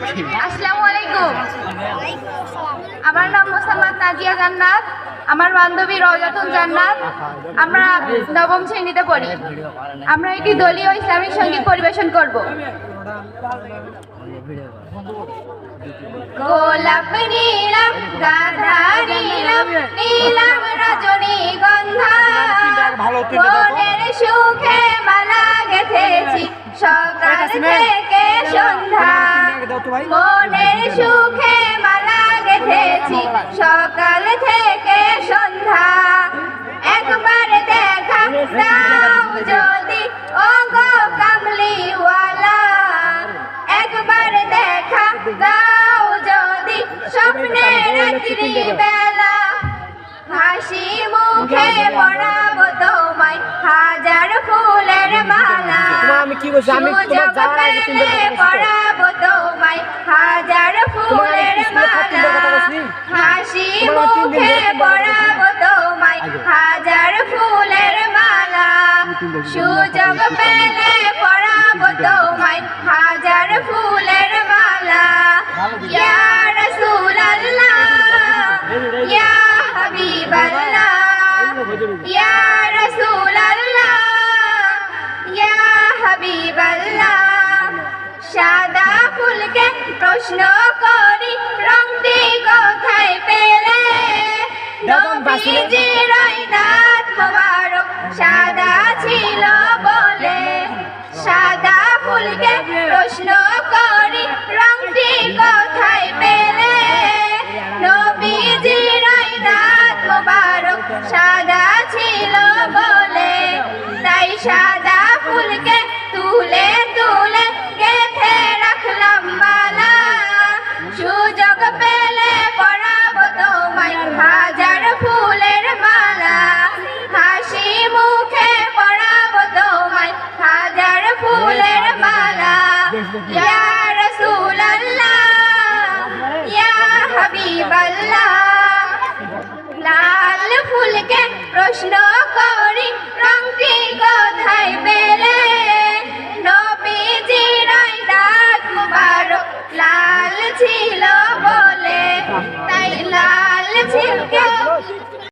আসসালামু আলাইকুম। আমার নাম মোসাম্মদ নাজিয়া জান্নাত, আমার বান্ধবী রওজাতুন জান্নাত। আমরা নবম শ্রেণীতে পড়ি। আমরা একটি দলীয় ইসলামিক সঙ্গীত পরিবেশন করব। গোলাপ নীলাম গাঁধা নীলাম নীলাম রজনীগন্ধা, মনের সুখে মালা গেঁথেছি সকাল থেকে সন্ধ্যা। মনের সুখে মালা গেঁথেছি সকাল থেকে সন্ধ্যা। একবার দেখা দাও যদি ও গো কামলিওয়ালা, একবার দেখা দাও যদি স্বপ্নের রাত্রি বেলা। হাসি মুখে পরাবো তোমায় হাজার ফুলের মালা, সুযোগ পেলে পরাবো তোমায় হাজার ফুলের মালা। হাসি মুখে পরাবো তোমায় হাজার ফুলের মালা, সুযোগ পেলে পরাবো তোমায় হাজার ফুলের মালা। ইয়া রাসূলুল্লাহ ইয়া হাবিবাল্লাহ ইয়া রাসূলুল্লাহ ইয়া হাবিবাল্লাহ। সাদা ফুলকে প্রশ্ন করি রংটি কোথায় পেলে, নবীজির দাঁত মোবারক সাদা ছিল বলে। সাদা ফুলকে প্রশ্ন করি রংটি কোথায় পেলে, নবীজির দাঁত মোবারক সাদা ছিল বলে। তাই সাদা ফুলকে তুলে তুলে গেঁথে রাখলাম মালা, সুযোগ পেলে পরাবো তোমায় হাজার ফুলের মালা। হাসি মুখে পরাবো তোমায় হাজার ফুলের মালা। ইয়া রাসূলুল্লাহ ইয়া হাবিবাল্লাহ। লাল ফুলকে প্রশ্ন